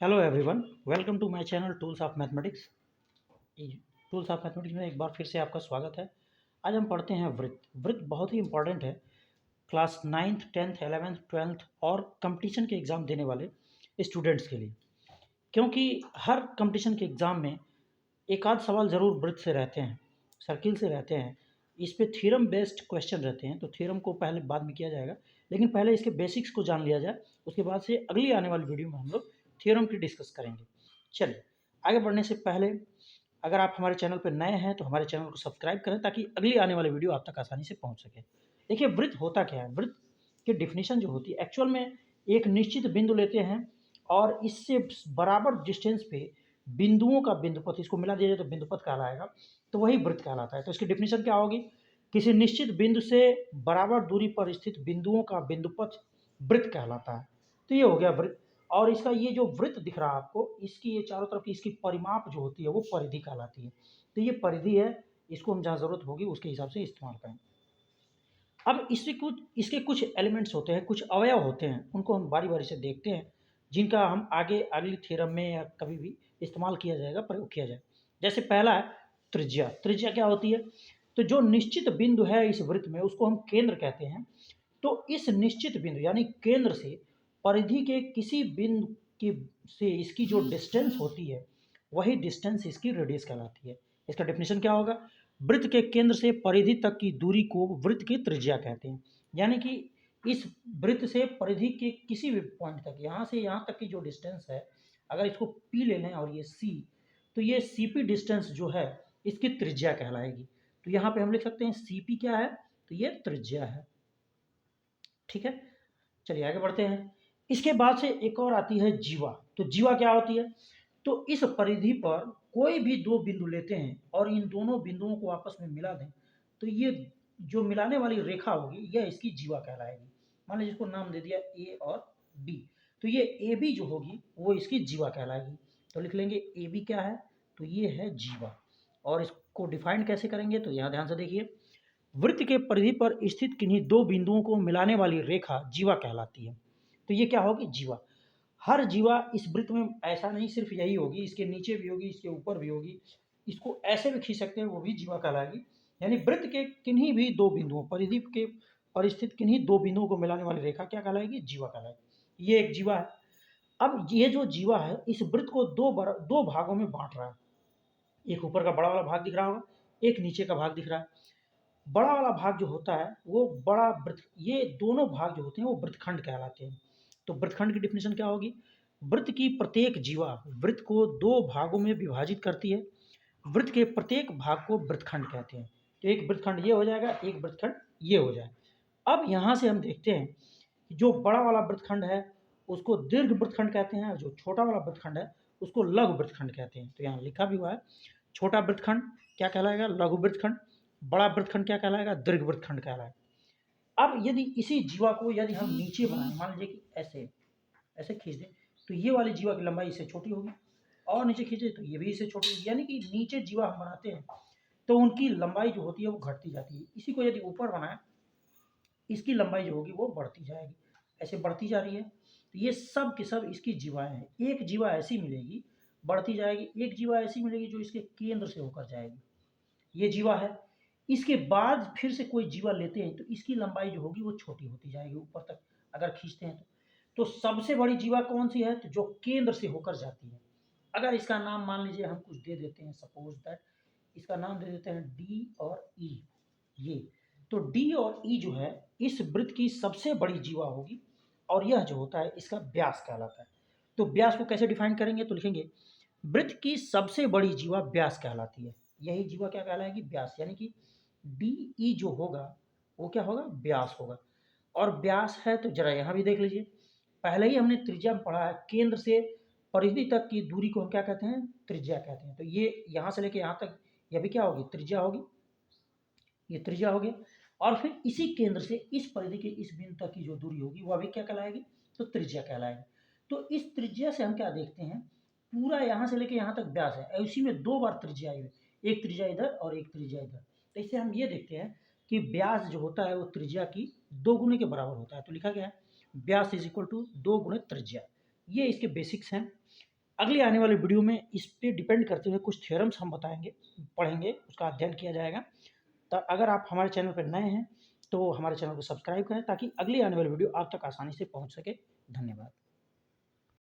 Hello everyone, welcome to my channel tools of mathematics. Tools of mathematics में एक बार फिर से आपका स्वागत है। आज हम पढ़ते हैं वृत्त। वृत्त बहुत ही इंपॉर्टेंट है class 9th 10th 11th 12th और कंपटीशन के एग्ज़ाम देने वाले स्टूडेंट्स के लिए, क्योंकि हर कंपटीशन के एग्ज़ाम में एक आध सवाल ज़रूर वृत्त से रहते हैं, सर्किल से रहते हैं। इस पे थ्योरम बेस्ड क्वेश्चन रहते हैं, तो थ्योरम को पहले बाद में किया जाएगा, लेकिन पहले इसके बेसिक्स को जान लिया जाए। उसके बाद से अगली आने वाली वीडियो में हम लोग थ्योरम की डिस्कस करेंगे। चलिए, आगे बढ़ने से पहले अगर आप हमारे चैनल पर नए हैं तो हमारे चैनल को सब्सक्राइब करें ताकि अगली आने वाली वीडियो आप तक आसानी से पहुंच सके। देखिए, वृत्त होता क्या है। वृत्त की डिफिनीशन जो होती है, एक्चुअल में एक निश्चित बिंदु लेते हैं और इससे बराबर डिस्टेंस पे बिंदुओं का बिंदुपथ, इसको मिला दिया जाए तो बिंदुपथ कहलाएगा, तो वही वृत्त कहलाता है। तो इसकी डिफिनीशन क्या होगी? किसी निश्चित बिंदु से बराबर दूरी पर स्थित बिंदुओं का बिंदुपथ वृत्त कहलाता है। तो ये हो गया वृत्त। और इसका ये जो वृत्त दिख रहा है आपको, इसकी ये चारों तरफ की इसकी परिमाप जो होती है वो परिधि कहलाती है। तो ये परिधि है, इसको हम जहाँ ज़रूरत होगी उसके हिसाब से इस्तेमाल करें। अब इसके कुछ एलिमेंट्स होते हैं, कुछ अवयव होते हैं, उनको हम बारी बारी से देखते हैं, जिनका हम आगे अगली थ्योरम में या कभी भी इस्तेमाल किया जाएगा, प्रयोग किया जाए। जैसे पहला है त्रिज्या। त्रिज्या क्या होती है? तो जो निश्चित बिंदु है इस वृत्त में, उसको हम केंद्र कहते हैं। तो इस निश्चित बिंदु यानी केंद्र से परिधि के किसी बिंदु की से इसकी जो डिस्टेंस होती है, वही डिस्टेंस इसकी रेडियस कहलाती है। इसका डेफिनेशन क्या होगा? वृत्त के केंद्र से परिधि तक की दूरी को वृत्त की त्रिज्या कहते हैं। यानी कि इस वृत्त से परिधि के किसी भी पॉइंट तक, यहाँ से यहाँ तक की जो डिस्टेंस है, अगर इसको पी ले लें और ये सी, तो ये सी पी डिस्टेंस जो है इसकी त्रिज्या कहलाएगी। तो यहाँ पे हम लिख सकते हैं सी पी क्या है? तो ये त्रिज्या है। ठीक है, चलिए आगे बढ़ते हैं। इसके बाद से एक और आती है जीवा। तो जीवा क्या होती है? तो इस परिधि पर कोई भी दो बिंदु लेते हैं और इन दोनों बिंदुओं को आपस में मिला दें, तो ये जो मिलाने वाली रेखा होगी यह इसकी जीवा कहलाएगी। मान लीजिए इसको नाम दे दिया ए और बी, तो ये ए बी जो होगी वो इसकी जीवा कहलाएगी। तो लिख लेंगे ए बी क्या है? तो ये है जीवा। और इसको डिफाइन कैसे करेंगे? तो यहाँ ध्यान से देखिए, वृत्त के परिधि पर स्थित किन्हीं दो बिंदुओं को मिलाने वाली रेखा जीवा कहलाती है। तो ये क्या होगी? जीवा। हर जीवा इस वृत्त में ऐसा नहीं सिर्फ यही होगी, इसके नीचे भी होगी, इसके ऊपर भी होगी, इसको ऐसे भी खींच सकते हैं, वो भी जीवा कहलाएगी। यानी वृत्त के किन्हीं भी दो बिंदुओं, परिधि के पर स्थित किन्हीं दो बिंदुओं को मिलाने वाली रेखा क्या कहलाएगी? जीवा कहलाएगी। ये एक जीवा है। अब ये जो जीवा है इस वृत्त को दो भागों में बांट रहा है। एक ऊपर का बड़ा वाला भाग दिख रहा होगा, एक नीचे का भाग दिख रहा है। बड़ा वाला भाग जो होता है वो बड़ा वृत्त, ये दोनों भाग जो होते हैं वो वृत्तखंड कहलाते हैं। तो वृत्तखंड की डिफिनेशन क्या होगी? वृत्त की प्रत्येक जीवा वृत्त को दो भागों में विभाजित करती है। वृत्त के प्रत्येक भाग को वृत्तखंड कहते हैं। तो एक वृत्तखंड ये हो जाएगा, एक वृत्तखंड ये हो जाए। अब यहाँ से हम देखते हैं कि जो बड़ा वाला वृत्तखंड है उसको दीर्घ वृत्तखंड कहते हैं, और जो छोटा वाला वृत्तखंड है उसको लघु वृत्तखंड कहते हैं। तो यहाँ लिखा भी हुआ है, छोटा वृत्तखंड क्या कहलाएगा? लघु वृत्तखंड। बड़ा वृत्तखंड क्या कहलाएगा? दीर्घ वृत्तखंड कहलाएगा। अब यदि इसी जीवा को यदि हम नीचे बनाएं, मान लीजिए कि ऐसे ऐसे खींच दें, तो ये वाली जीवा की लंबाई इससे छोटी होगी, और नीचे खींचे तो ये भी इससे छोटी होगी। यानी कि नीचे जीवा हम बनाते हैं तो उनकी लंबाई जो होती है वो घटती जाती है। इसी को यदि ऊपर बनाए, इसकी लंबाई जो होगी वो बढ़ती जाएगी, ऐसे बढ़ती जा रही है। तो ये सब के सब इसकी जीवाएं हैं। एक जीवा ऐसी मिलेगी, बढ़ती जाएगी, एक जीवा ऐसी मिलेगी जो इसके केंद्र से होकर जाएगी, ये जीवा है। इसके बाद फिर से कोई जीवा लेते हैं तो इसकी लंबाई जो होगी वो छोटी होती जाएगी ऊपर तक, अगर खींचते हैं तो सबसे बड़ी जीवा कौन सी है? तो जो केंद्र से होकर जाती है। अगर इसका नाम मान लीजिए हम कुछ दे देते हैं, सपोज दैट इसका नाम दे देते हैं डी और ई। ये तो डी और ई जो है इस वृत्त की सबसे बड़ी जीवा होगी, और यह जो होता है इसका व्यास कहलाता है। तो व्यास को कैसे डिफाइन करेंगे? तो लिखेंगे वृत्त की सबसे बड़ी जीवा व्यास कहलाती है। यही जीवा क्या कहलाएगी? व्यास। यानी कि डी ई जो होगा वो क्या होगा? व्यास होगा। और व्यास है तो जरा यहाँ भी देख लीजिए, पहले ही हमने त्रिज्या में पढ़ा है, केंद्र से परिधि तक की दूरी को हम क्या कहते हैं? त्रिज्या कहते हैं। तो ये यहाँ से लेके यहाँ तक यह भी क्या होगी? त्रिज्या होगी। ये त्रिज्या हो गया। और फिर इसी केंद्र से इस परिधि के इस बिंदु तक की जो दूरी होगी वह भी क्या कहलाएगी? तो त्रिज्या कहलाएगी। तो इस त्रिज्या से हम क्या देखते हैं, पूरा यहाँ से लेके यहाँ तक व्यास है, उसी में दो बार त्रिज्या आई है, एक त्रिज्या इधर और एक त्रिज्या इधर। तो इससे हम ये देखते हैं कि व्यास जो होता है वो त्रिज्या की दो गुने के बराबर होता है। तो लिखा गया है व्यास इज इक्वल टू दो गुणे त्रिज्या। ये इसके बेसिक्स हैं। अगली आने वाली वीडियो में इस पे डिपेंड करते हुए कुछ थ्योरम्स हम बताएँगे, पढ़ेंगे, उसका अध्ययन किया जाएगा। तो अगर आप हमारे चैनल पर नए हैं, तो हमारे चैनल को सब्सक्राइब करें ताकि अगली आने वाली वीडियो आप तक आसानी से पहुँच सके। धन्यवाद।